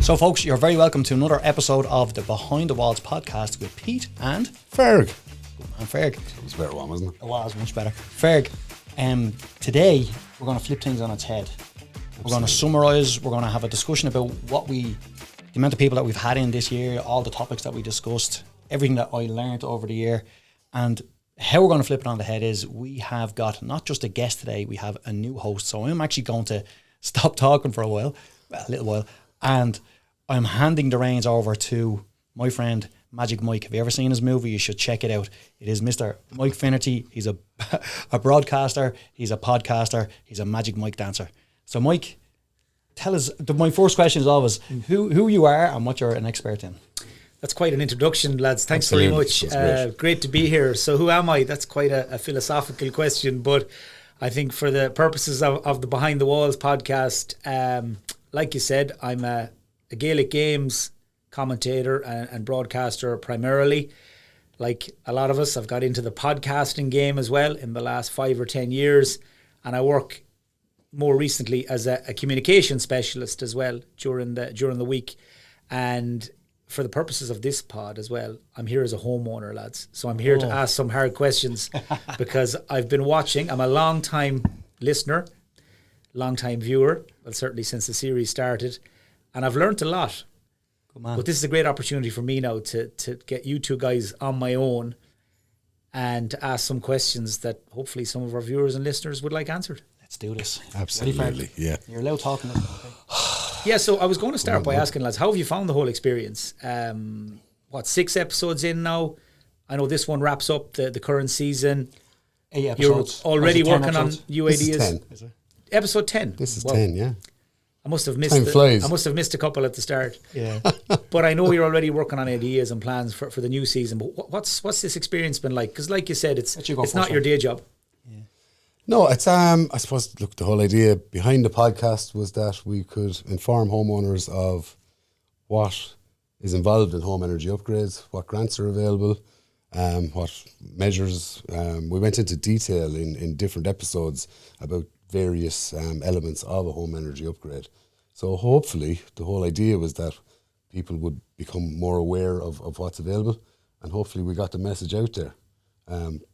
So, folks, you're very welcome to another episode of the Behind the Walls podcast with Pete and Ferg. Good man, Ferg. It was a better one, wasn't it? It was much better. Ferg, today we're going to flip things on its head. We're going to summarise, we're going to have a discussion about the amount of people that we've had in this year, all the topics that we discussed, everything that I learned over the year. And how we're going to flip it on the head is we have got not just a guest today, we have a new host. So I'm actually going to stop talking for a little while, and I'm handing the reins over to my friend Magic Mike. Have you ever seen his movie? You should check it out. It is Mr. Mike Finnerty. He's a broadcaster, he's a podcaster, he's a Magic Mike dancer. So Mike, tell us, my first question is always who you are and what you're an expert in. That's quite an introduction, lads. Thanks Absolutely. very much. Great to be here. So who am I? That's quite a philosophical question, but I think for the purposes of the Behind the Walls podcast, like you said, I'm a Gaelic Games commentator and broadcaster primarily. Like a lot of us, I've got into the podcasting game as well in the last 5 or 10 years, and I work more recently as a communication specialist as well during the week. And for the purposes of this pod as well, I'm here as a homeowner, lads. So I'm here to ask some hard questions because I've been watching. I'm a long-time listener, long-time viewer, well, certainly since the series started, and I've learned a lot. Good man. But this is a great opportunity for me now to get you two guys on my own and to ask some questions that hopefully some of our viewers and listeners would like answered. Let's do this. Absolutely, yeah. You're allowed talking. Okay. Yeah, so I was going to start by asking, lads, how have you found the whole experience? 6 episodes in now? I know this one wraps up the current season. 8 episodes. You're already working on episodes? new This ideas. is 10. Is it? Episode 10. This is Wow. 10, yeah. I must have missed Time flies. I must have missed a couple at the start. Yeah. But I know you're already working on ideas and plans for the new season. But what's this experience been like? Because like you said, it's not your day job. No, it's I suppose, look, the whole idea behind the podcast was that we could inform homeowners of what is involved in home energy upgrades, what grants are available, what measures. We went into detail in different episodes about various elements of a home energy upgrade. So hopefully the whole idea was that people would become more aware of what's available, and hopefully we got the message out there.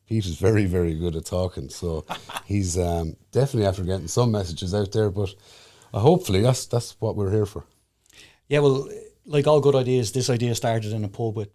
Pete is very, very good at talking, so he's definitely after getting some messages out there, but hopefully that's what we're here for. Yeah, well, like all good ideas, this idea started in a pub with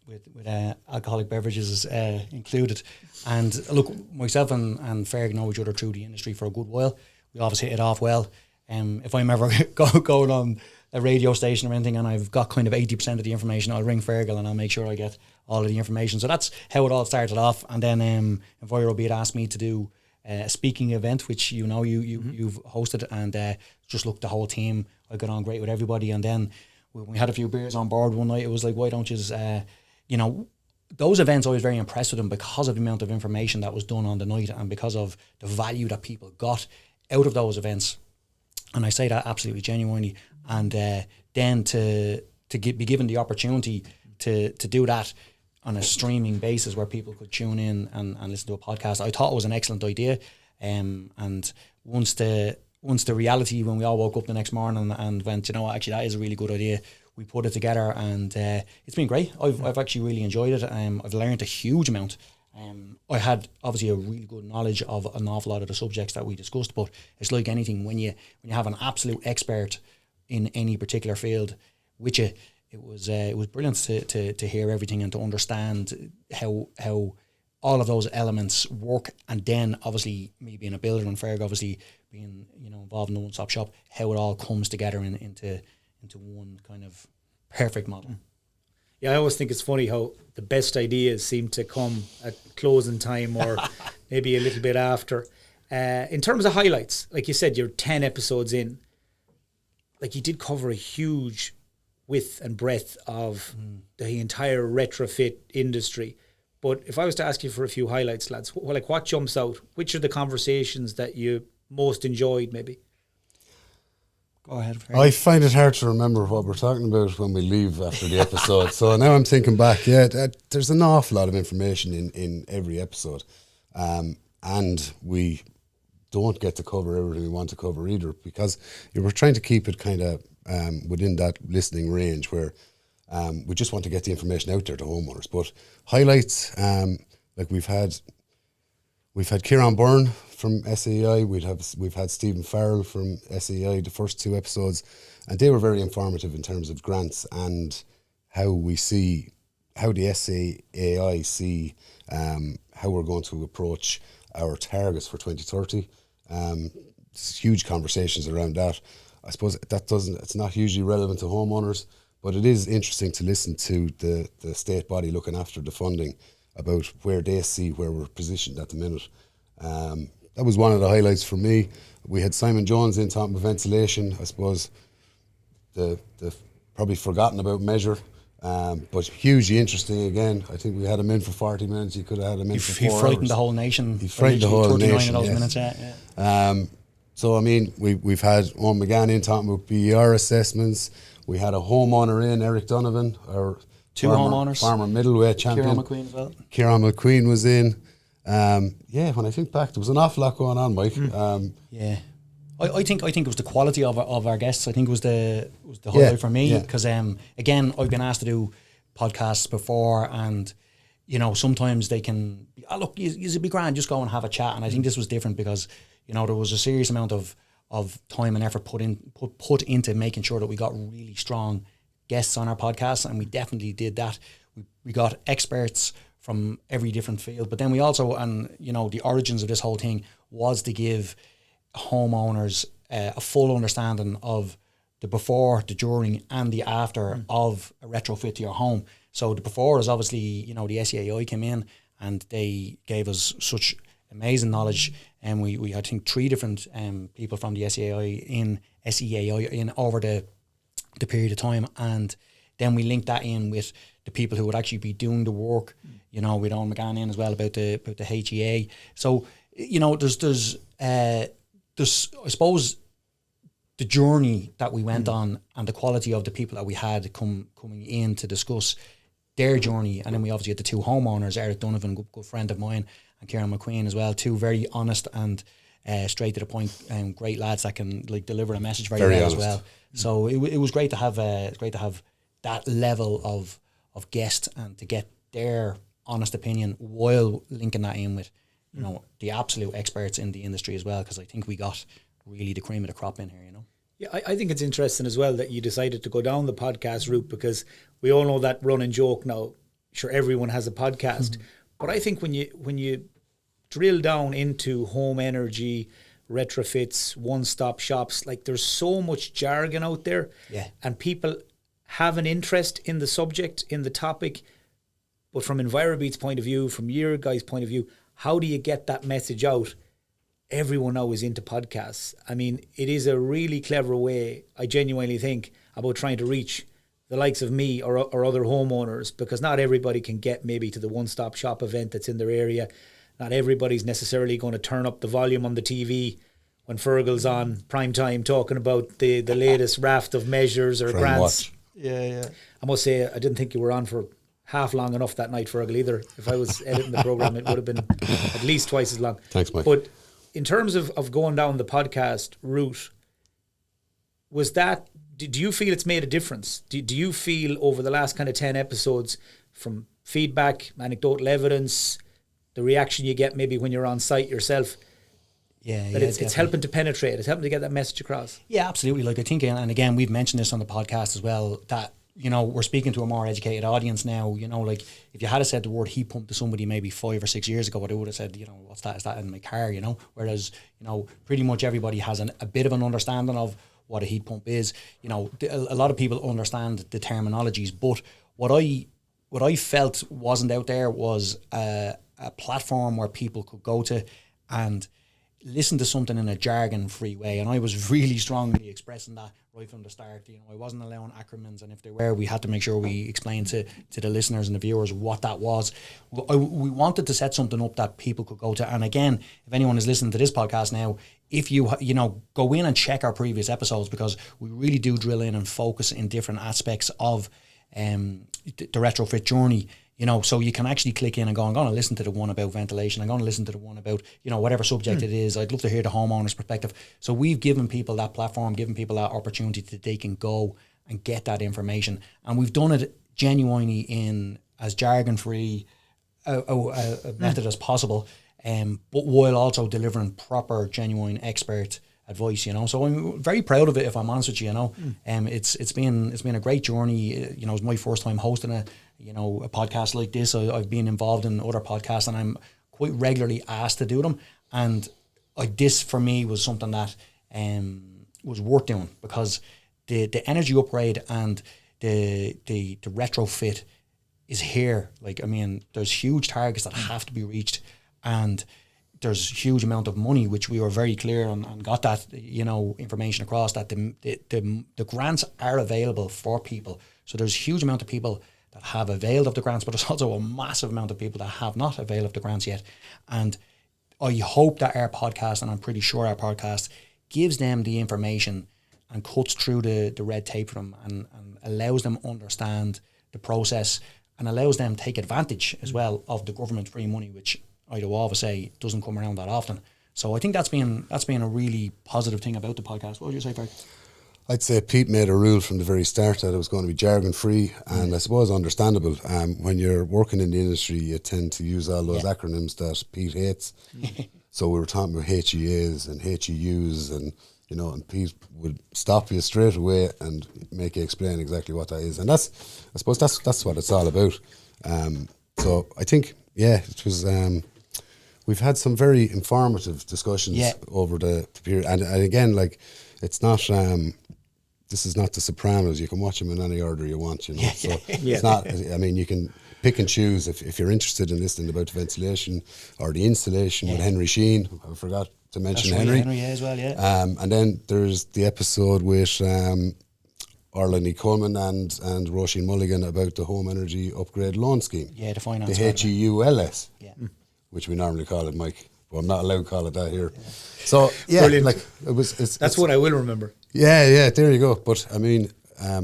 alcoholic beverages included. And look, myself and Ferg know each other through the industry for a good while. We always hit it off well. If I'm ever going on a radio station or anything and I've got kind of 80% of the information, I'll ring Fergal and I'll make sure I get all of the information. So that's how it all started off. And then Enviro had asked me to do a speaking event, which you've hosted, and just look, the whole team, I got on great with everybody. And then when we had a few beers on board one night, it was like, why don't you just, those events I was very impressed with them because of the amount of information that was done on the night and because of the value that people got out of those events. And I say that absolutely genuinely. And then to be given the opportunity to do that on a streaming basis where people could tune in and listen to a podcast, I thought it was an excellent idea. And once the reality, when we all woke up the next morning and went, actually that is a really good idea, we put it together, and it's been great. I've actually really enjoyed it. I've learned a huge amount. I had obviously a really good knowledge of an awful lot of the subjects that we discussed, but it's like anything, when you have an absolute expert in any particular field with you, it was brilliant to hear everything and to understand how all of those elements work. And then obviously me being a builder and Ferg obviously being involved in the one-stop shop, how it all comes together into one kind of perfect model. Yeah, I always think it's funny how the best ideas seem to come at closing time or maybe a little bit after. In terms of highlights, like you said, you're 10 episodes in. Like, you did cover a huge width and breadth of the entire retrofit industry. But if I was to ask you for a few highlights, lads, what jumps out? Which are the conversations that you most enjoyed, maybe? Go ahead, Ferg. I find it hard to remember what we're talking about when we leave after the episode. So now I'm thinking back, there's an awful lot of information in every episode. And we don't get to cover everything we want to cover either, because we're trying to keep it kind of within that listening range where we just want to get the information out there to homeowners. But highlights, like we've had Kieran Byrne from SEI, we've had Stephen Farrell from SEI, the first 2 episodes, and they were very informative in terms of grants and how we see, how the SEI see how we're going to approach our targets for 2030. Huge conversations around that. I suppose it's not hugely relevant to homeowners, but it is interesting to listen to the state body looking after the funding about where they see where we're positioned at the minute. That was one of the highlights for me. We had Simon Jones in talking about ventilation. I suppose the probably forgotten about measure, but hugely interesting again. I think we had him in for 40 minutes. You could have had him in for 4 hours. He frightened the whole nation. He frightened the whole 39 nation. of those Yes. minutes, yeah. So I mean, we've had Owen McGann in talking about BER assessments. We had a homeowner in, Eric Donovan, our 2 homeowners. former middleweight champion. Kieran McQueen as well. Kieran McQueen was in. When I think back, there was an awful lot going on, Mike. Yeah, I think it was the quality of our guests. I think was the highlight for me because again, I've been asked to do podcasts before, and sometimes they can look, you'd be grand, just go and have a chat. And I think this was different because there was a serious amount of time and effort put into making sure that we got really strong guests on our podcast, and we definitely did that. We got experts from every different field, but then we also, the origins of this whole thing was to give homeowners a full understanding of the before, the during, and the after of a retrofit to your home. So the before is obviously, the SEAI came in and they gave us such amazing knowledge, and we had, I think, 3 different people from the SEAI in over the period of time, and then we linked that in with the people who would actually be doing the work. With Owen McGann in as well about the HEA. So there's I suppose the journey that we went on and the quality of the people that we had coming in to discuss their journey, and then we obviously had the 2 homeowners, Eric Donovan, good friend of mine, and Kieran McQueen as well, 2 very honest and straight to the point, great lads that can deliver a message very well honest as well. So it was great to have that level of guest and to get their honest opinion while linking that in with the absolute experts in the industry as well, because I think we got really the cream of the crop in here. Yeah, I think it's interesting as well that you decided to go down the podcast route, because we all know that running joke now. Sure, everyone has a podcast, but I think when you drill down into home energy, retrofits, one-stop shops, there's so much jargon out there, and people have an interest in the subject, in the topic. But from EnviroBeat's point of view, from your guys' point of view, how do you get that message out? Everyone now is into podcasts. I mean, it is a really clever way, I genuinely think, about trying to reach the likes of me or other homeowners, because not everybody can get maybe to the one-stop shop event that's in their area. Not everybody's necessarily going to turn up the volume on the TV when Fergal's on prime time talking about the latest raft of measures or grants. Yeah. I must say, I didn't think you were on for half long enough that night, Fergal, either. If I was editing the program, it would have been at least twice as long. Thanks, Mike. But in terms of going down the podcast route, do you feel it's made a difference? Do you feel over the last kind of 10 episodes, from feedback, anecdotal evidence, the reaction you get maybe when you're on site yourself, that it's helping to penetrate, it's helping to get that message across? Yeah, absolutely. I think, and again, we've mentioned this on the podcast as well, that we're speaking to a more educated audience now. If you had said the word heat pump to somebody maybe 5 or 6 years ago, they would have said, what's that? Is that in my car? Whereas, pretty much everybody has a bit of an understanding of what a heat pump is. A lot of people understand the terminologies, but what I felt wasn't out there was a platform where people could go to and listen to something in a jargon-free way. And I was really strongly expressing that right from the start. I wasn't allowing acronyms, and if they were, we had to make sure we explained to the listeners and the viewers what that was. We wanted to set something up that people could go to. And again, if anyone is listening to this podcast now, if you go in and check our previous episodes, because we really do drill in and focus in different aspects of the retrofit journey. You know, so you can actually click in and go, I'm going to listen to the one about ventilation. I'm going to listen to the one about, you know, whatever subject it is. I'd love to hear the homeowner's perspective. So we've given people that platform, given people that opportunity that they can go and get that information. And we've done it genuinely in as jargon-free a method as possible, but while also delivering proper, genuine expert advice, you know. So I'm very proud of it, if I'm honest with you, you know. It's been a great journey. You know, it's my first time hosting a podcast like this. I've been involved in other podcasts, and I'm quite regularly asked to do them. And this for me was something that was worth doing, because the energy upgrade and the retrofit is here. Like, I mean, there's huge targets that have to be reached, and there's huge amount of money, which we were very clear on and got that, you know, information across, that the grants are available for people. So there's a huge amount of people that have availed of the grants, but there's also a massive amount of people that have not availed of the grants yet. And I hope that our podcast, and I'm pretty sure our podcast, gives them the information and cuts through the red tape for them, and allows them understand the process, and allows them take advantage as well of the government free money, which I'd always say doesn't come around that often. So I think that's been a really positive thing about the podcast. What would you say, Ferg? I'd say Pete made a rule from the very start that it was going to be jargon free, and I suppose understandable. When you're working in the industry, you tend to use all those acronyms that Pete hates. So we were talking about HEAs and HEUs, and you know, and Pete would stop you straight away and make you explain exactly what that is. And I suppose that's what it's all about. So I think, it was. We've had some very informative discussions over the period, and again, like, it's not. This is not The Sopranos. You can watch them in any order you want, you know. So it's not. I mean, you can pick and choose if you're interested in listening about the ventilation or the installation with Henry Sheen. I forgot to mention Henry. Henry as well, and then there's the episode with Orla Coleman and Roisin Mulligan about the home energy upgrade loan scheme. Yeah, the finance. The HEULS. Yeah. Which we normally call it, Mike. But I'm not allowed to call it that here. So Brilliant. like it's what I will remember. Yeah, there you go. But I mean,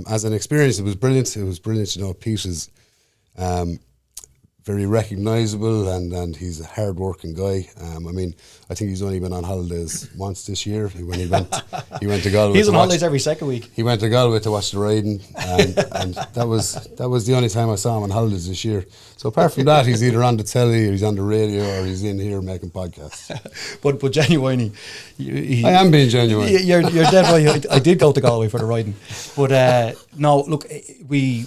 as an experience, it was brilliant. You know, Pete is very recognisable, and he's a hard-working guy. I mean, I think he's only been on holidays once this year. When he went to Galway. He's on holidays every second week. He went to Galway to watch the riding, and that was the only time I saw him on holidays this year. So apart from that, he's either on the telly, or he's on the radio, or he's in here making podcasts. but genuinely, I am being genuine. You're definitely. I did go to Galway for the riding, but no, look, we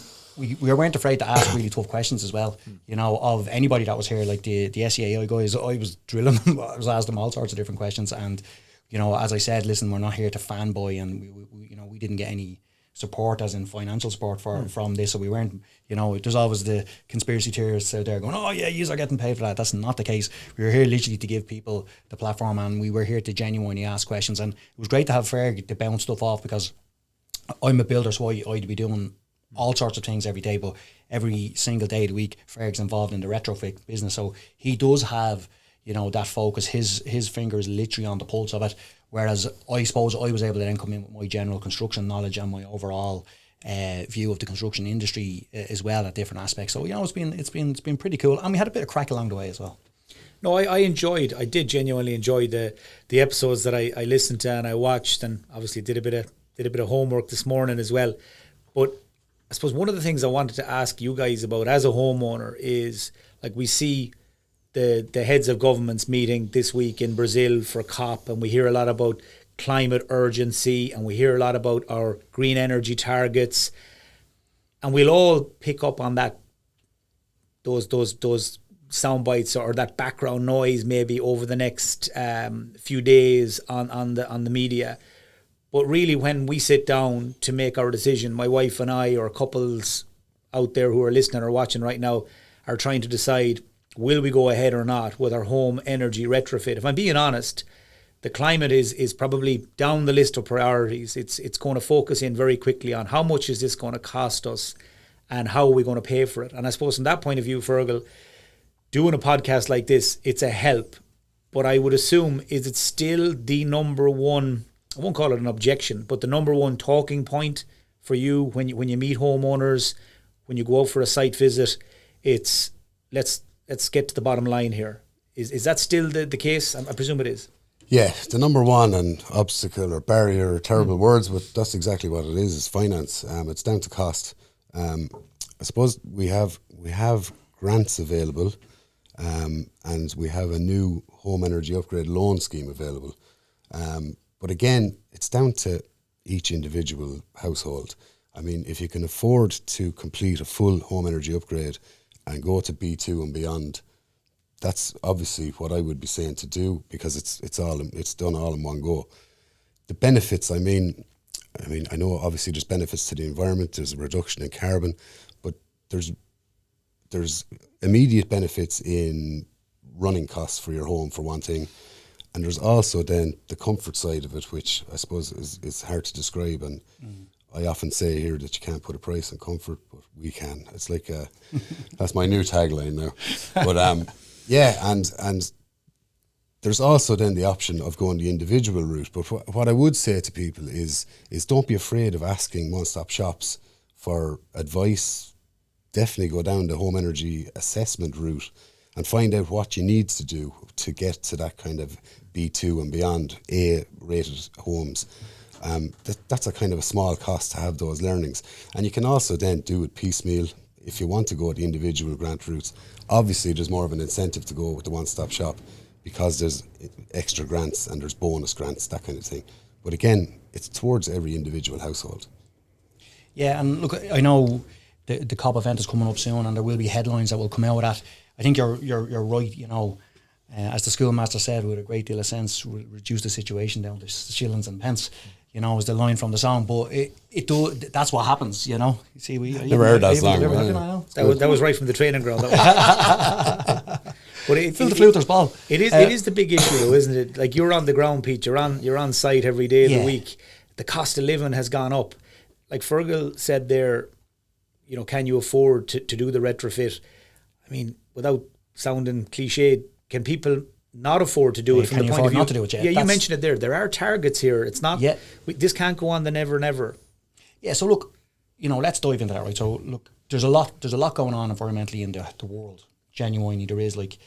weren't afraid to ask really tough questions as well, you know, of anybody that was here, like the SEAI guys. I was drilling them. I was asking them all sorts of different questions, and you know, as I said, listen, we're not here to fanboy, and we you know, we didn't get any support, as in financial support from this, so we weren't, you know, there's always the conspiracy theorists out there going, oh yeah, you are getting paid for that. That's not the case. We were here literally to give people the platform, and we were here to genuinely ask questions. And it was great to have Ferg to bounce stuff off, because I'm a builder, so I'd be doing all sorts of things every day, but every single day of the week, Ferg's involved in the retrofit business, so he does have, you know, that focus. His finger is literally on the pulse of it, whereas I suppose I was able to then come in with my general construction knowledge and my overall view of the construction industry as well at different aspects. So, you know, it's been pretty cool, and we had a bit of crack along the way as well. No, I did genuinely enjoy the episodes that I listened to and I watched, and obviously did a bit of homework this morning as well. But I suppose one of the things I wanted to ask you guys about as a homeowner is, like, we see the heads of governments meeting this week in Brazil for COP, and we hear a lot about climate urgency, and we hear a lot about our green energy targets, and we'll all pick up on that, those sound bites or that background noise maybe over the next few days on the media. But really, when we sit down to make our decision, my wife and I, or couples out there who are listening or watching right now, are trying to decide, will we go ahead or not with our home energy retrofit? If I'm being honest, the climate is probably down the list of priorities. It's going to focus in very quickly on how much is this going to cost us and how are we going to pay for it. And I suppose from that point of view, Fergal, doing a podcast like this, it's a help. But I would assume, is it still the number one, I won't call it an objection, but the number one talking point for you when you meet homeowners, when you go out for a site visit? it's let's get to the bottom line here. Is that still the case? I presume it is. Yeah, the number one and obstacle or barrier, terrible words, but that's exactly what it is finance. It's down to cost. I suppose we have grants available, and we have a new home energy upgrade loan scheme available. But again, it's down to each individual household. I mean, if you can afford to complete a full home energy upgrade and go to B2 and beyond, that's obviously what I would be saying to do, because it's done all in one go. The benefits, I mean, I know obviously there's benefits to the environment, there's a reduction in carbon, but there's immediate benefits in running costs for your home, for one thing. And there's also then the comfort side of it, which I suppose is hard to describe. And I often say here that you can't put a price on comfort, but we can. It's like that's my new tagline now. But yeah, and there's also then the option of going the individual route. But what I would say to people is don't be afraid of asking one-stop shops for advice. Definitely go down the home energy assessment route and find out what you need to do to get to that kind of B2 and beyond A-rated homes. That's a kind of a small cost to have those learnings. And you can also then do it piecemeal if you want to go the individual grant routes. Obviously, there's more of an incentive to go with the one-stop shop because there's extra grants and there's bonus grants, that kind of thing. But again, it's towards every individual household. Yeah, and look, I know the COP event is coming up soon, and there will be headlines that will come out of that. I think you're right. You know, as the schoolmaster said, with a great deal of sense, reduce the situation down to shillings and pence. You know, is the line from the song, but it do. That's what happens. You know, you see, we never heard that song. That was right from the training ground. But Fill the fluter's ball. It is the big issue, though, isn't it? Like, you're on the ground, Pete. You're on site every day of the week. The cost of living has gone up. Like Fergal said there, you know, can you afford to do the retrofit? I mean, without sounding cliched, can people not afford to do it from the point of view? Not to do it yet? Yeah, you mentioned it there. There are targets here. It's not. Yeah. This can't go on the never. Yeah. So look, you know, let's dive into that, right? So look, there's a lot going on environmentally in the world. Genuinely, there is, like,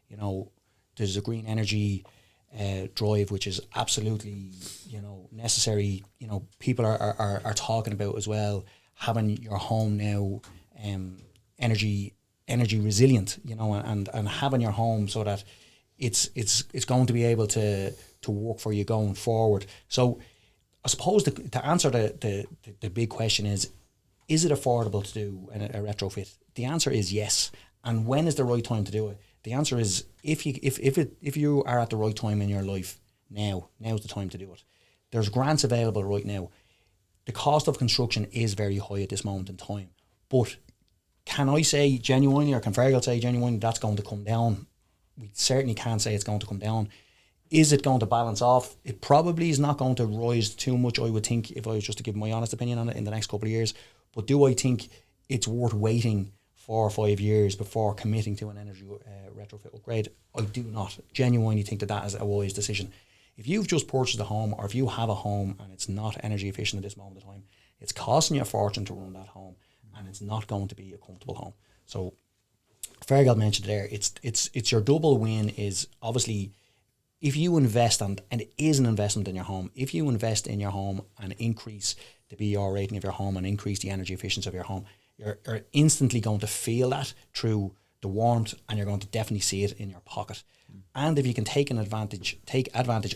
you know, there's a green energy drive, which is absolutely, you know, necessary. You know, people are talking about as well having your home now energy resilient, you know, and having your home so that it's going to be able to work for you going forward. So I suppose to answer the big question is it affordable to do a retrofit? The answer is yes. And when is the right time to do it? The answer is if you are at the right time in your life, now's the time to do it. There's grants available right now. The cost of construction is very high at this moment in time. But can I say genuinely, or can Fergal say genuinely, that's going to come down? We certainly can't say it's going to come down. Is it going to balance off? It probably is not going to rise too much, I would think, if I was just to give my honest opinion on it in the next couple of years. But do I think it's worth waiting 4 or 5 years before committing to an energy retrofit upgrade? I do not genuinely think that is a wise decision. If you've just purchased a home, or if you have a home and it's not energy efficient at this moment in time, it's costing you a fortune to run that home, and it's not going to be a comfortable home. So Fergal mentioned there, it's your double win is obviously if you invest, and it is an investment in your home, if you invest in your home and increase the BR rating of your home and increase the energy efficiency of your home, you're instantly going to feel that through the warmth, and you're going to definitely see it in your pocket. And if you can take advantage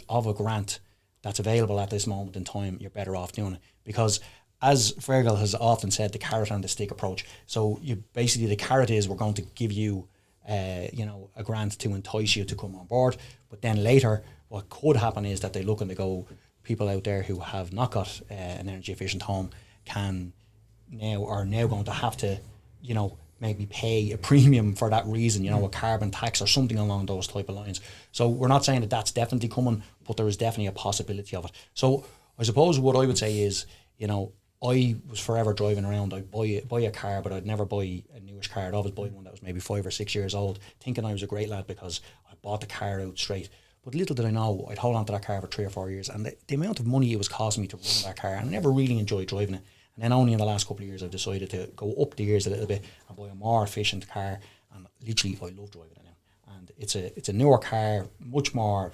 of a grant that's available at this moment in time, you're better off doing it. Because as Fergal has often said, the carrot and the stick approach. So you basically, the carrot is we're going to give you a grant to entice you to come on board. But then later, what could happen is that they look and they go, people out there who have not got an energy efficient home are now going to have to, you know, maybe pay a premium for that reason, you know, a carbon tax or something along those type of lines. So we're not saying that that's definitely coming, but there is definitely a possibility of it. So I suppose what I would say is, you know, I was forever driving around. I'd buy a car, but I'd never buy a newish car. I'd always buy one that was maybe 5 or 6 years old, thinking I was a great lad because I bought the car out straight. But little did I know, I'd hold on to that car for 3 or 4 years, and the amount of money it was costing me to run that car, and I never really enjoyed driving it. And then only in the last couple of years I've decided to go up the gears a little bit and buy a more efficient car. And literally, I love driving it now. And it's a newer car, much more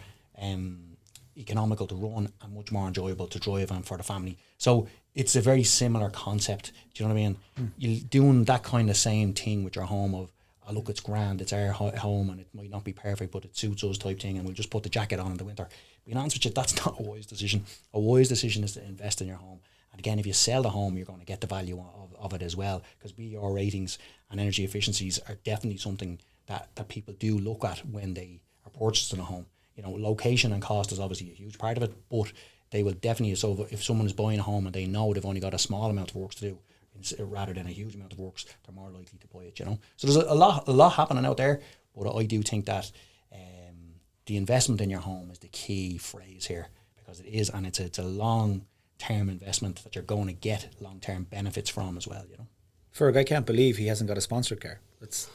economical to run and much more enjoyable to drive and for the family. So it's a very similar concept. Do you know what I mean? You're doing that kind of same thing with your home of, oh, look, it's grand, it's our home and it might not be perfect, but it suits us type thing, and we'll just put the jacket on in the winter. Being honest with you, that's not a wise decision. A wise decision is to invest in your home. And again, if you sell the home, you're going to get the value of it as well, because BER ratings and energy efficiencies are definitely something that people do look at when they are purchasing a home. You know, location and cost is obviously a huge part of it, but they will definitely, so if someone is buying a home and they know they've only got a small amount of work to do, rather than a huge amount of works, they're more likely to buy it, you know. So there's a lot happening out there, but I do think that the investment in your home is the key phrase here, because it is, and it's a long-term investment that you're going to get long-term benefits from as well, you know. Ferg, I can't believe he hasn't got a sponsored car. That's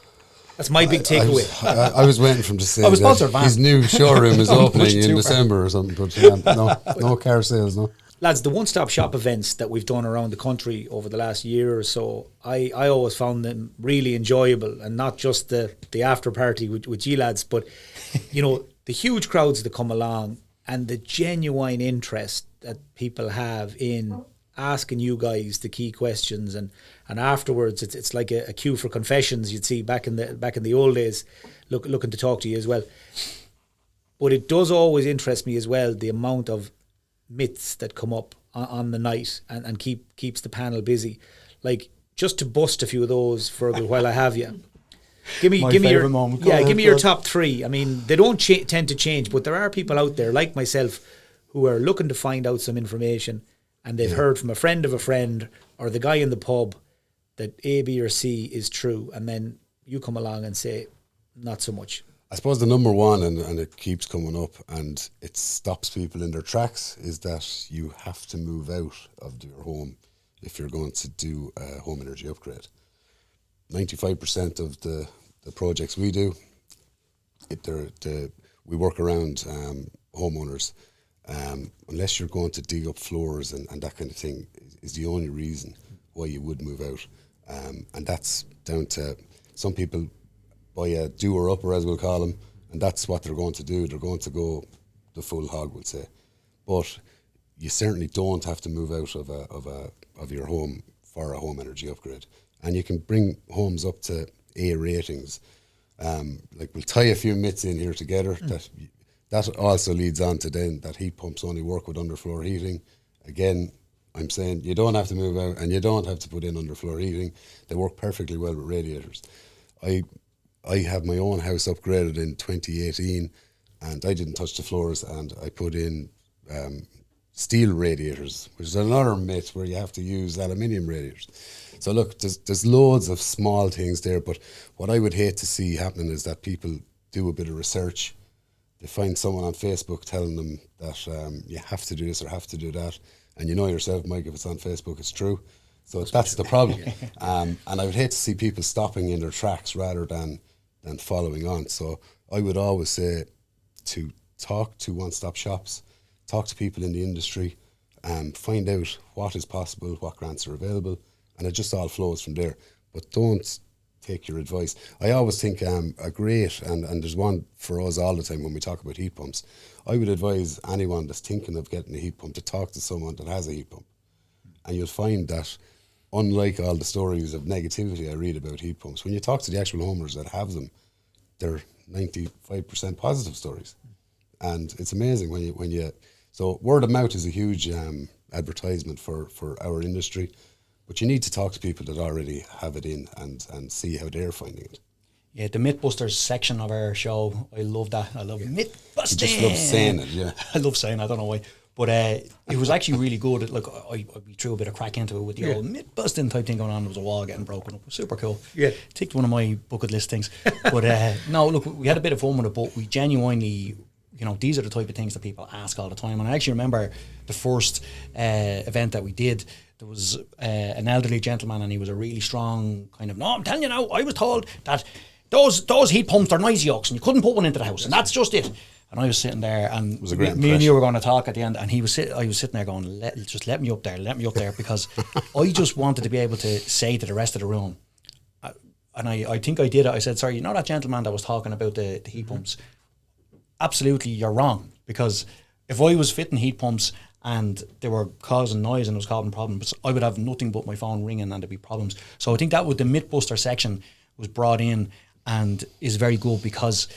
my big takeaway. I was waiting for him to say I was sponsored, his new showroom is opening in December or something, but no car sales, no. Lads, the one-stop shop events that we've done around the country over the last year or so, I always found them really enjoyable, and not just the after party with you lads, but you know, the huge crowds that come along and the genuine interest that people have in asking you guys the key questions, and afterwards it's like a queue for confessions you'd see back in the old days, looking to talk to you as well. But it does always interest me as well, the amount of myths that come up on the night and keeps the panel busy. Like, just to bust a few of those, Fergal, while I have you. Give me your top three. I mean, they don't tend to change, but there are people out there like myself who are looking to find out some information, and they've heard from a friend of a friend or the guy in the pub that A, B or C is true, and then you come along and say, not so much. I suppose the number one, and it keeps coming up and it stops people in their tracks, is that you have to move out of your home if you're going to do a home energy upgrade. 95% of the projects we do, we work around homeowners. Unless you're going to dig up floors and that kind of thing, is the only reason why you would move out. And that's down to some people buy a doer-upper, as we'll call them, and that's what they're going to do. They're going to go the full hog, we'll say. But you certainly don't have to move out of your home for a home energy upgrade. And you can bring homes up to A ratings. Like, we'll tie a few myths in here together. That also leads on to then that heat pumps only work with underfloor heating. Again, I'm saying you don't have to move out and you don't have to put in underfloor heating. They work perfectly well with radiators. I have my own house upgraded in 2018, and I didn't touch the floors, and I put in steel radiators, which is another myth where you have to use aluminium radiators. So look, there's loads of small things there, but what I would hate to see happening is that people do a bit of research. They find someone on Facebook telling them that you have to do this or have to do that, and you know yourself, Mike, if it's on Facebook, it's true. So that's the problem. And I would hate to see people stopping in their tracks rather than following on. So I would always say to talk to one-stop shops, talk to people in the industry, find out what is possible, what grants are available, and it just all flows from there. But don't take your advice. I always think a great, and there's one for us all the time when we talk about heat pumps, I would advise anyone that's thinking of getting a heat pump to talk to someone that has a heat pump. And you'll find that, unlike all the stories of negativity I read about heat pumps, when you talk to the actual homeowners that have them, they're 95% positive stories. And it's amazing when you so word of mouth is a huge advertisement for our industry, but you need to talk to people that already have it in and see how they're finding it. Yeah, the Mythbusters section of our show, I love that. I love Mythbusting. You just love saying it, yeah. I love saying it, I don't know why. But it was actually really good. Like, I threw a bit of crack into it with the old myth-busting type thing going on. There was a wall getting broken up. It was super cool. Yeah. Ticked one of my bucket list things. But no, look, we had a bit of fun with it, but we genuinely, you know, these are the type of things that people ask all the time. And I actually remember the first event that we did, there was an elderly gentleman, and he was a really strong kind of, no, I'm telling you now, I was told that those heat pumps are noisy oaks and you couldn't put one into the house, and that's just it. And I was sitting there, and was a great me and you were going to talk at the end, and I was sitting there going, let me up there, because I just wanted to be able to say to the rest of the room, and I think I did it. I said, sorry, you know that gentleman that was talking about the heat pumps? Absolutely, you're wrong, because if I was fitting heat pumps and they were causing noise and it was causing problems, I would have nothing but my phone ringing and there'd be problems. So I think that the Mythbuster section was brought in and is very good, because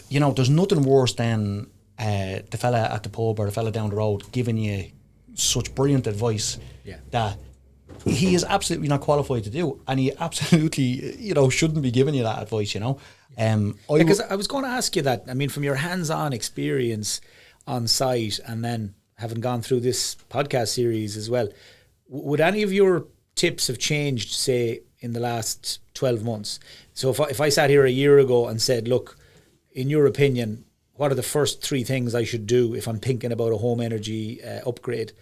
you know, there's nothing worse than the fella at the pub or the fella down the road giving you such brilliant advice that he is absolutely not qualified to do, and he absolutely, you know, shouldn't be giving you that advice, you know. Because I was going to ask you that. I mean, from your hands-on experience on site, and then having gone through this podcast series as well, would any of your tips have changed, say, in the last 12 months? So if I sat here a year ago and said, look, in your opinion, what are the first 3 things I should do if I'm thinking about a home energy upgrade?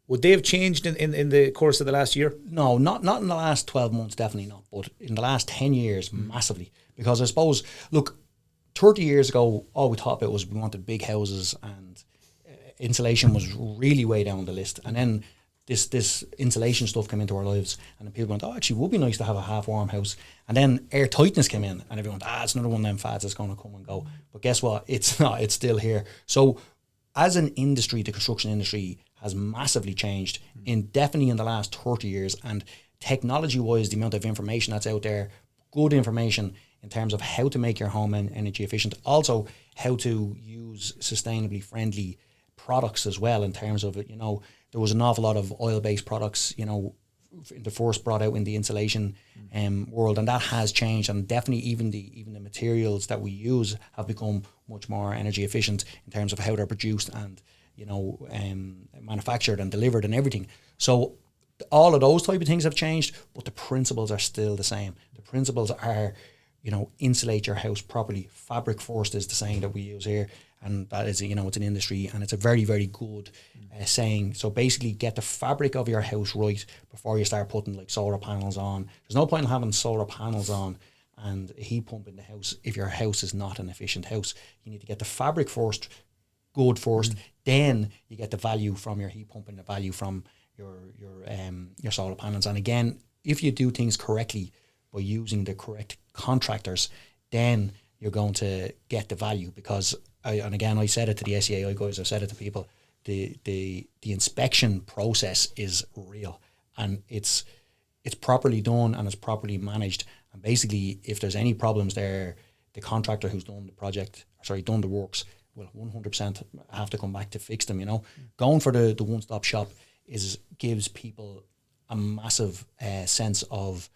Would they have changed in the course of the last year? No, not in the last 12 months, definitely not. But in the last 10 years, massively. Because I suppose, look, 30 years ago, all we thought about was we wanted big houses, and insulation was really way down the list. And then this insulation stuff came into our lives, and then people went, oh, actually, it would be nice to have a half-warm house. And then air tightness came in, and everyone went, it's another one of them fads that's going to come and go. But guess what? It's not. It's still here. So as an industry, the construction industry has massively changed definitely in the last 30 years. And technology-wise, the amount of information that's out there, good information in terms of how to make your home energy efficient, also how to use sustainably friendly products as well, in terms of it, you know, there was an awful lot of oil-based products, you know, the first brought out in the insulation world, and that has changed, and definitely even the materials that we use have become much more energy efficient in terms of how they're produced and, you know, manufactured and delivered and everything. So all of those type of things have changed, but the principles are still the same. The principles are, you know, insulate your house properly. Fabric first is the saying that we use here, and that is, you know, it's an industry, and it's a very, very good saying. So basically, get the fabric of your house right before you start putting like solar panels on. There's no point in having solar panels on and a heat pump in the house if your house is not an efficient house. You need to get the fabric first, good first, then you get the value from your heat pump and the value from your solar panels. And again, if you do things correctly by using the correct contractors, then you're going to get the value. Because I said it to the SEAI guys, I said it to people, the inspection process is real, and it's properly done and it's properly managed. And basically, if there's any problems there, the contractor who's done the works will 100% have to come back to fix them. You know, going for the one-stop shop gives people a massive sense of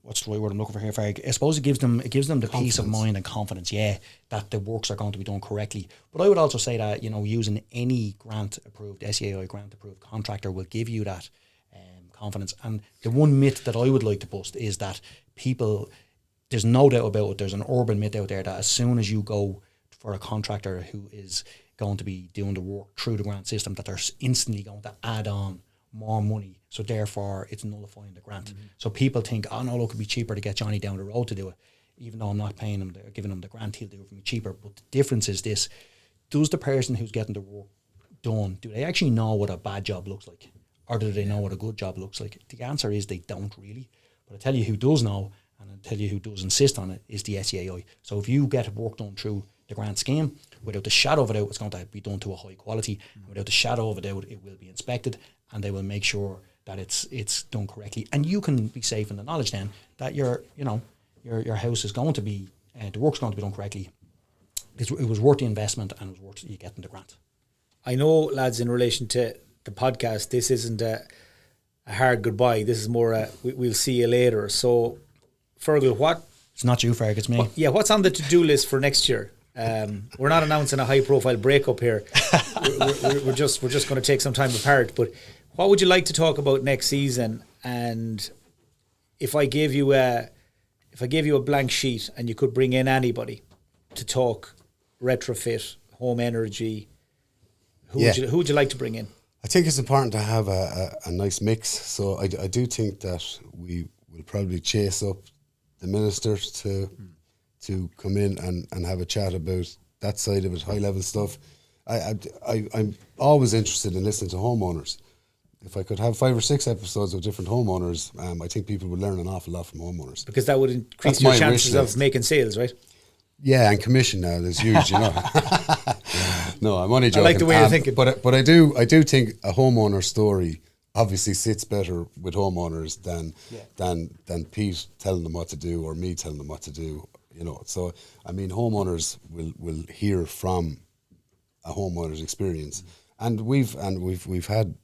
what's the right word I'm looking for here, Ferg? I suppose it gives them the confidence. Peace of mind and confidence, that the works are going to be done correctly. But I would also say that, you know, using any SEAI grant approved contractor will give you that confidence. And the one myth that I would like to bust is that there's no doubt about it, there's an urban myth out there that as soon as you go for a contractor who is going to be doing the work through the grant system, that they're instantly going to add on more money, so therefore it's nullifying the grant. So people think, oh no, look, it'd be cheaper to get Johnny down the road to do it, even though I'm not paying him, giving him the grant, he'll do it for me cheaper. But the difference is this: does the person who's getting the work done, do they actually know what a bad job looks like, or do they know what a good job looks like? The answer is they don't really. But I tell you who does know, and I tell you who does insist on it, is the SEAI. So if you get work done through the grant scheme, without the shadow of a doubt, it's going to be done to a high quality. And without the shadow of a doubt, it will be inspected, and they will make sure that it's done correctly. And you can be safe in the knowledge then that your house is going to be, the work's going to be done correctly. It was worth the investment, and it was worth you getting the grant. I know, lads, in relation to the podcast, this isn't a hard goodbye. This is more we'll see you later. So, Fergal, what? It's not you, Ferg, it's me. What's on the to-do list for next year? We're not announcing a high-profile breakup here. we're just going to take some time apart. But what would you like to talk about next season? And if I gave you a blank sheet and you could bring in anybody to talk retrofit, home energy, who would you like to bring in? I think it's important to have a nice mix. So I do think that we will probably chase up the ministers to come in and have a chat about that side of it, high level stuff. I'm always interested in listening to homeowners. If I could have 5 or 6 episodes of different homeowners, I think people would learn an awful lot from homeowners. Because that would increase That's your my chances wish of list. making sales, right? Yeah, and commission now is huge, you know. No, I'm only joking. I like the way you're thinking. But I do think a homeowner story obviously sits better with homeowners than Pete telling them what to do or me telling them what to do, you know. So I mean, homeowners will hear from a homeowner's experience, and we've had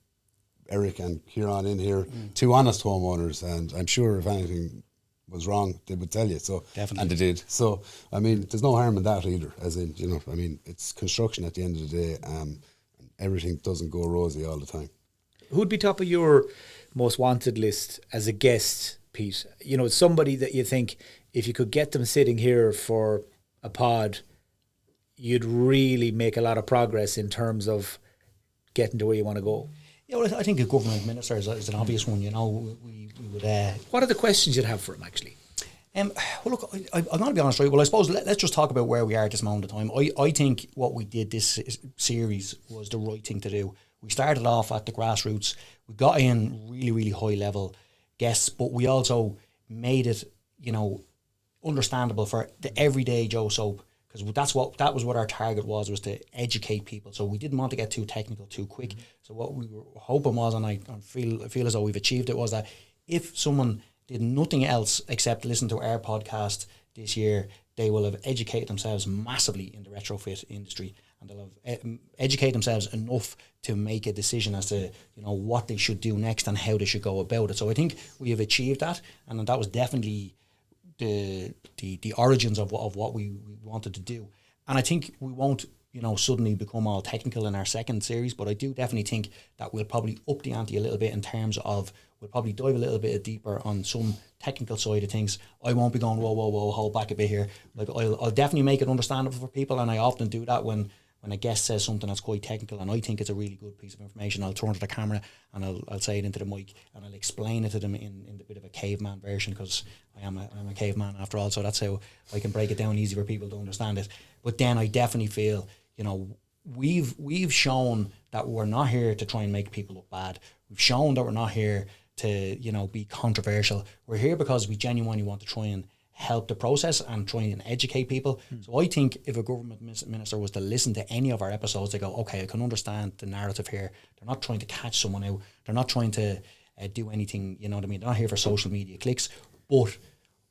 Eric and Kieran in here, 2 honest homeowners, and I'm sure if anything was wrong, they would tell you. So Definitely. And they did. So I mean, there's no harm in that either. As in, you know, I mean, it's construction at the end of the day. Everything doesn't go rosy all the time. Who'd be top of your most wanted list as a guest, Pete? You know, somebody that you think if you could get them sitting here for a pod, you'd really make a lot of progress in terms of getting to where you want to go. Yeah, well, I think a government minister is an obvious one. You know, we would. What are the questions you'd have for him, actually? Well, look, I'm going to be honest, right? Well, I suppose let's just talk about where we are at this moment of time. I think what we did this series was the right thing to do. We started off at the grassroots. We got in really, really high level guests, but we also made it, you know, understandable for the everyday Joe Soap, because that was what our target was to educate people. So we didn't want to get too technical too quick. So what we were hoping was, and I feel as though we've achieved it, was that if someone did nothing else except listen to our podcast this year, they will have educated themselves massively in the retrofit industry, and they'll have educated themselves enough to make a decision as to, you know, what they should do next and how they should go about it. So I think we have achieved that, and that was definitely the origins of what we wanted to do. And I think we won't, you know, suddenly become all technical in our second series, but I do definitely think that we'll probably up the ante a little bit in terms of we'll probably dive a little bit deeper on some technical side of things. I won't be going, whoa, hold back a bit here. Like I'll definitely make it understandable for people, and I often do that when a guest says something that's quite technical and I think it's a really good piece of information. I'll turn to the camera and I'll say it into the mic and I'll explain it to them in the bit of a caveman version, because I'm a caveman after all, so that's how I can break it down easy for people to understand it. But then I definitely feel, you know, we've shown that we're not here to try and make people look bad. We've shown that we're not here to, you know, be controversial. We're here because we genuinely want to try and help the process and try and educate people. So I think if a government minister was to listen to any of our episodes, they go, okay, I can understand the narrative here. They're not trying to catch someone out. They're not trying to do anything, you know what I mean? They're not here for social media clicks, but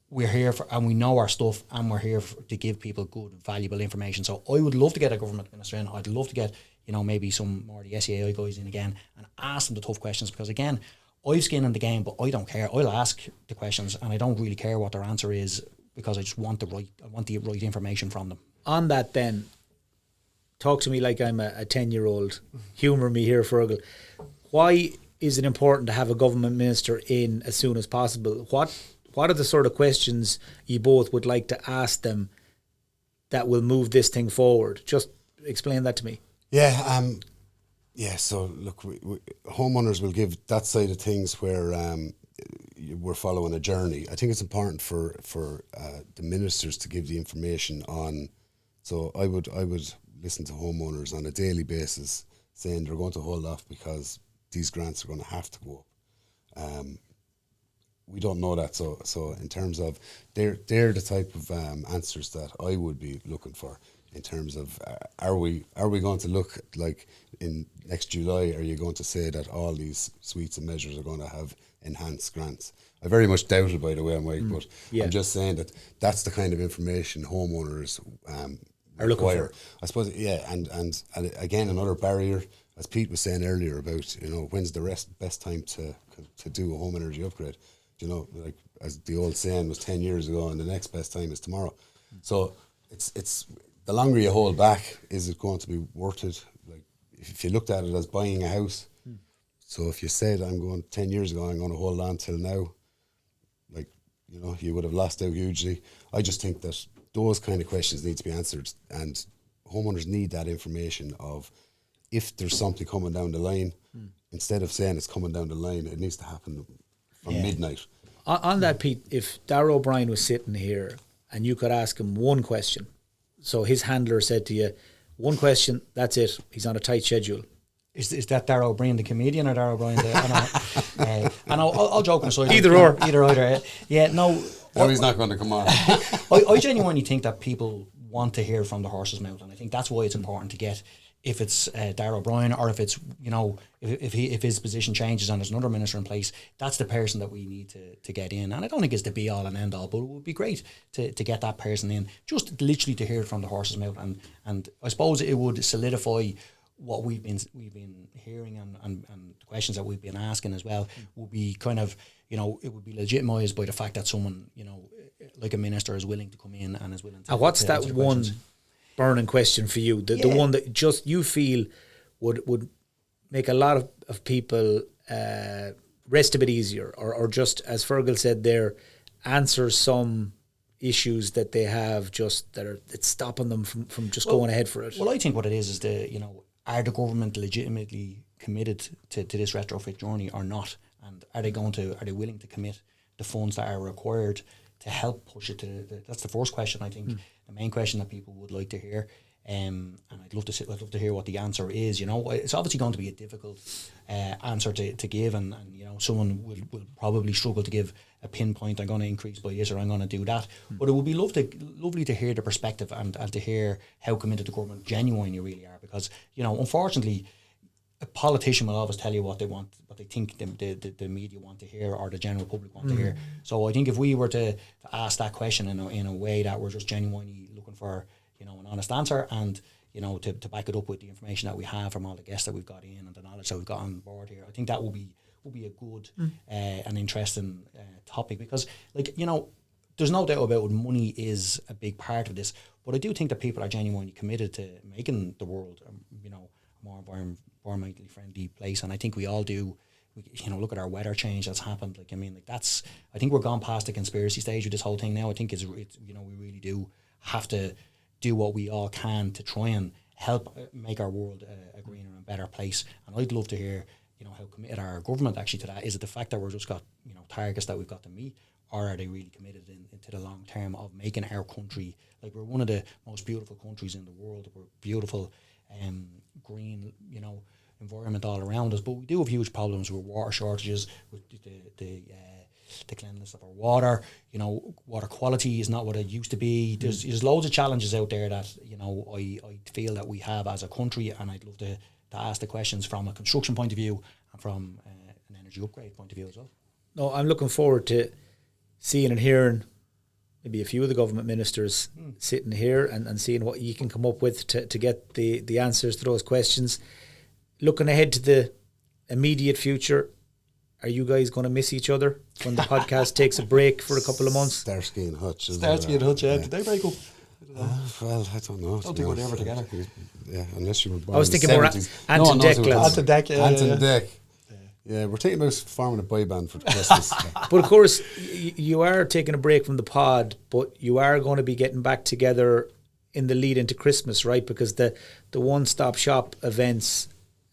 we're here for, and we know our stuff, and we're here to give people good, valuable information. So I would love to get a government minister in. I'd love to get, you know, maybe some more of the SEAI guys in again and ask them the tough questions, because again, I've skin in the game, but I don't care. I'll ask the questions and I don't really care what their answer is, because I just want the right information from them. On that then, talk to me like I'm a 10-year-old. Humour me here, Fergal. Why is it important to have a government minister in as soon as possible? What are the sort of questions you both would like to ask them that will move this thing forward? Just explain that to me. Yeah, so look, homeowners will give that side of things where we're following a journey. I think it's important for the ministers to give the information on. So I would listen to homeowners on a daily basis saying they're going to hold off because these grants are going to have to go up. We don't know that, so in terms of they're the type of answers that I would be looking for. In terms of are we going to look like in next July, are you going to say that all these suites and measures are going to have enhanced grants? I very much doubt it, by the way, Mike, but I'm just saying that that's the kind of information homeowners are looking for. I suppose, and again, another barrier, as Pete was saying earlier about, you know, when's the best time to do a home energy upgrade? You know, like as the old saying was 10 years ago, and the next best time is tomorrow. So it's the longer you hold back, is it going to be worth it? Like if you looked at it as buying a house, so if you said 10 years ago, I'm going to hold on till now, like, you know, you would have lost out hugely. I just think that those kind of questions need to be answered, and homeowners need that information of if there's something coming down the line, instead of saying it's coming down the line, it needs to happen from midnight. On that, Pete, if Darragh O'Brien was sitting here and you could ask him one question, So his handler said to you, one question, that's it. He's on a tight schedule. Is that Darragh O'Brien the comedian or Darragh O'Brien and I'll joke on the side. Either. Yeah, no. No, he's not going to come on. I genuinely think that people want to hear from the horse's mouth, and I think that's why it's important to get, if it's Darragh O'Brien, or if it's, if his position changes and there's another minister in place, that's the person that we need to get in. And I don't think it's the be all and end all, but it would be great to get that person in, just literally to hear it from the horse's mouth, and I suppose it would solidify what we've been hearing and the questions that we've been asking as well. Will be kind of, it would be legitimised by the fact that someone, like a minister, is willing to come in and is willing to. And what's that one burning question for you? The one that just you feel would make a lot of people rest a bit easier, or just, as Fergal said there, answer some issues that they have that's stopping them from just going ahead for it. Well, I think what it is are the government legitimately committed to this retrofit journey or not? And are they willing to commit the funds that are required to help push it that's the first question, I think, the main question that people would like to hear. And I'd love to hear what the answer is. It's obviously going to be a difficult answer to give, and someone will probably struggle to give a pinpoint. I'm going to increase by this, or I'm going to do that. But it would be lovely to hear the perspective and to hear how committed the government genuinely really are. Because unfortunately, a politician will always tell you what they want, what they think the media want to hear, or the general public want to hear. So I think if we were to ask that question in a way that we're just genuinely looking for an honest answer, and to back it up with the information that we have from all the guests that we've got in and the knowledge that we've got on board here, I think that will be a good and interesting topic, because there's no doubt about it, money is a big part of this, but I do think that people are genuinely committed to making the world a more environmentally friendly place, and I think we all do. Look at our weather change that's happened. I think we're gone past the conspiracy stage with this whole thing now. I think it's we really do have to do what we all can to try and help make our world a greener and better place. And I'd love to hear, how committed our government actually to that. Is it the fact that we're just got, targets that we've got to meet, or are they really committed into the long term of making our country, we're one of the most beautiful countries in the world. We're beautiful, green, environment all around us, but we do have huge problems with water shortages, with the cleanliness of our water. Water quality is not what it used to be. There's loads of challenges out there that I feel that we have as a country, and I'd love to ask the questions from a construction point of view and from an energy upgrade point of view as well. No, I'm looking forward to seeing and hearing maybe a few of the government ministers sitting here and seeing what you can come up with to get the answers to those questions. Looking ahead to the immediate future, are you guys going to miss each other when the podcast takes a break for a couple of months? Starsky and Hutch. Starsky and Hutch, yeah. Did they break up? Well, I don't know. I don't think we're ever together. Yeah, unless you were born I was thinking more Ant and Dec. Ant and Dec. Yeah, we're thinking about forming a boy band for Christmas. But of course, you are taking a break from the pod, but you are going to be getting back together in the lead into Christmas, right? Because the one-stop shop events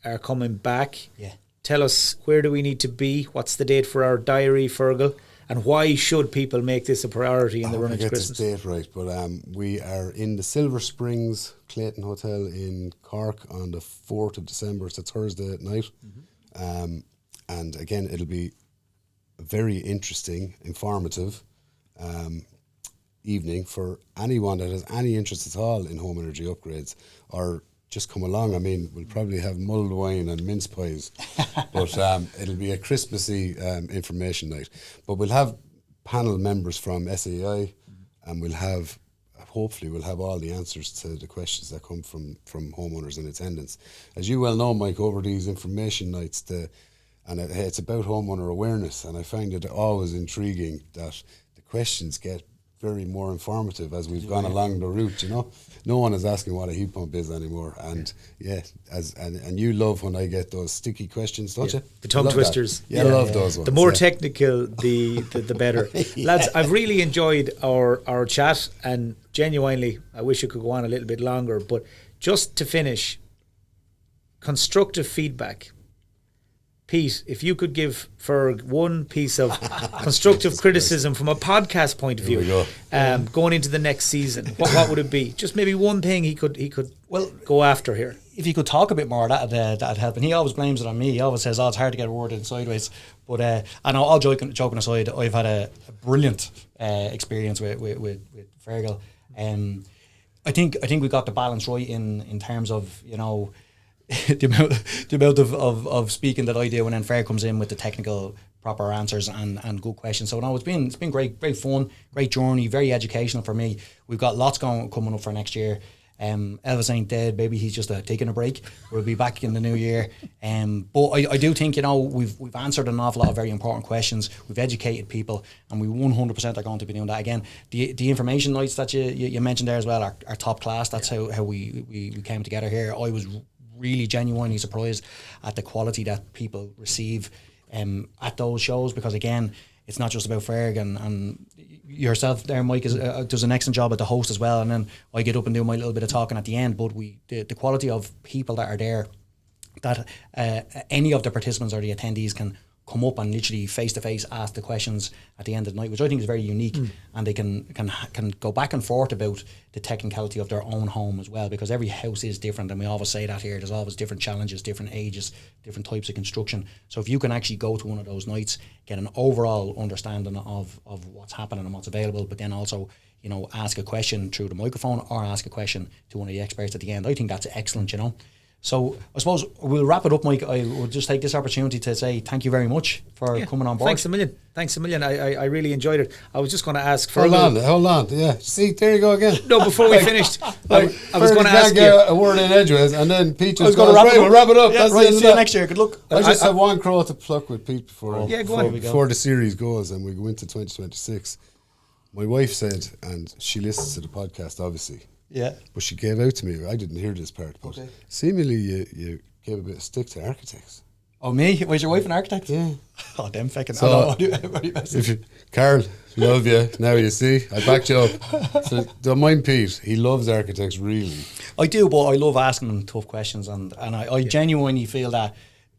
are coming back. Yeah. Tell us, where do we need to be? What's the date for our diary, Fergal? And why should people make this a priority in the run into Christmas? I get this date right, but we are in the Silver Springs Clayton Hotel in Cork on the 4th of December. It's a Thursday night. And again, it'll be a very interesting, informative evening for anyone that has any interest at all in home energy upgrades, or just come along. I mean, we'll probably have mulled wine and mince pies, but it'll be a Christmassy information night. But we'll have panel members from SAI, and hopefully we'll have all the answers to the questions that come from homeowners in attendance. As you well know, Mike, over these information nights, it's about homeowner awareness, and I find it always intriguing that the questions get very more informative as we've gone along the route. No one is asking what a heat pump is anymore, and and you love when I get those sticky questions, don't you? The tongue twisters. I love those ones. The more technical, the better. Lads, I've really enjoyed our chat, and genuinely, I wish it could go on a little bit longer. But just to finish, constructive feedback. Pete, if you could give Ferg one piece of constructive criticism from a podcast point of view, going into the next season, what would it be? Just maybe one thing he could go after here. If he could talk a bit more, that'd help. And he always blames it on me. He always says, "Oh, it's hard to get a word in sideways." But and all joking aside, I've had a brilliant experience with Fergal. I think we got the balance right in terms of, you know, the amount of speaking that I do, and then Ferg comes in with the technical proper answers and good questions. So no, it's been great fun, great journey, very educational for me. We've got lots coming up for next year. Elvis ain't dead, baby. He's just taking a break. We'll be back in the new year. But I do think, you know, we've answered an awful lot of very important questions. We've educated people, and we 100% are going to be doing that again. The information nights that you mentioned there as well are top class. That's how we came together here. I was really genuinely surprised at the quality that people receive at those shows, because again, it's not just about Ferg and yourself there, Mike, does an excellent job at the host as well, and then I get up and do my little bit of talking at the end. But the quality of people that are there, that any of the participants or the attendees can come up and literally face to face ask the questions at the end of the night, which I think is very unique, and they can go back and forth about the technicality of their own home as well, because every house is different, and we always say that here. There's always different challenges, different ages, different types of construction. So if you can actually go to one of those nights, get an overall understanding of what's happening and what's available, but then also, you know, ask a question through the microphone or ask a question to one of the experts at the end, I think that's excellent, you know. So I suppose we'll wrap it up, Mike. I will just take this opportunity to say thank you very much for coming on board. Thanks a million. I really enjoyed it. I was just going to ask for hold on. Yeah, see, there you go again. No, before we finished, I was going to ask you a word in edgeways, and then Pete just goes, right, we'll wrap it up. Yeah, that's right, see you next year. Good luck. I just have one crow to pluck with Pete before the series goes and we go into 2026. My wife said, and she listens to the podcast, obviously. Yeah. But she gave out to me, I didn't hear this part, but seemingly you gave a bit of stick to architects. Oh, me? Was your wife an architect? Yeah. Oh, them fucking... So, Carl, love you. Now you see, I backed you up. So don't mind Pete, he loves architects, really. I do, but I love asking them tough questions, and I genuinely feel that,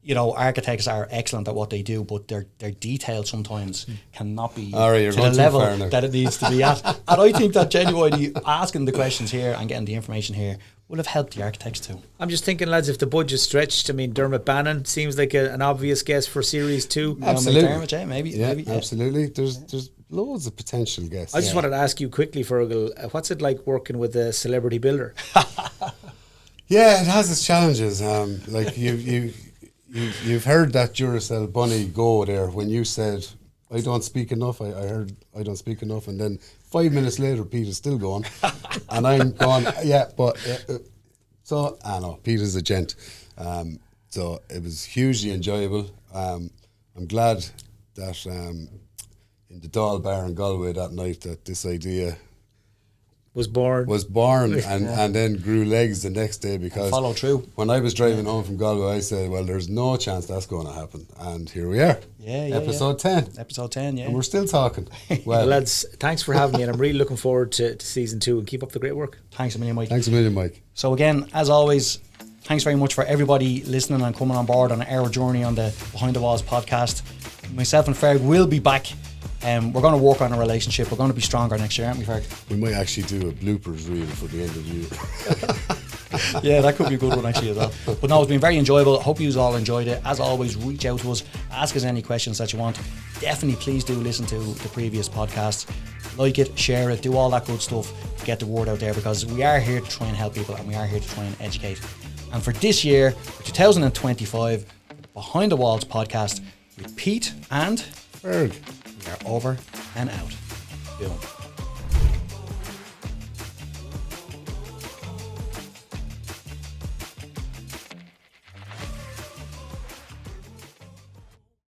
you know, architects are excellent at what they do, but their detail sometimes cannot be to the level that it needs to be at. And I think that genuinely asking the questions here and getting the information here will have helped the architects too. I'm just thinking, lads, if the budget's stretched, I mean, Dermot Bannon seems like an obvious guest for Series 2. Absolutely. Maybe. Absolutely. There's loads of potential guests. I just wanted to ask you quickly, Fergal, what's it like working with a celebrity builder? Yeah, it has its challenges. Like You've heard that Duracell bunny go there when you said, I don't speak enough. I heard I don't speak enough. And then 5 minutes later, Peter's still going. And I'm going, so, I know, Peter's a gent. So it was hugely enjoyable. I'm glad that in the Dáil Bar in Galway that night that this idea was born and then grew legs the next day, because follow through. When I was driving home from Galway, I said, well, there's no chance that's going to happen, and here we are. Episode 10, and we're still talking. Well, lads, thanks for having me, and I'm really looking forward to season 2, and keep up the great work. Thanks a million, Mike. So again, as always, thanks very much for everybody listening and coming on board on our journey on the Behind the Walls podcast. Myself and Ferg will be back. We're going to work on a relationship. We're going to be stronger next year, aren't we, Ferg? We might actually do a bloopers reel for the end of the year. Yeah, that could be a good one actually as well. But no, it's been very enjoyable. Hope you all enjoyed it. As always, reach out to us. Ask us any questions that you want. Definitely please do listen to the previous podcasts. Like it, share it, do all that good stuff to get the word out there, because we are here to try and help people, and we are here to try and educate. And for this year, 2025, Behind the Walls podcast with Pete and Ferg. We are over and out. Boom.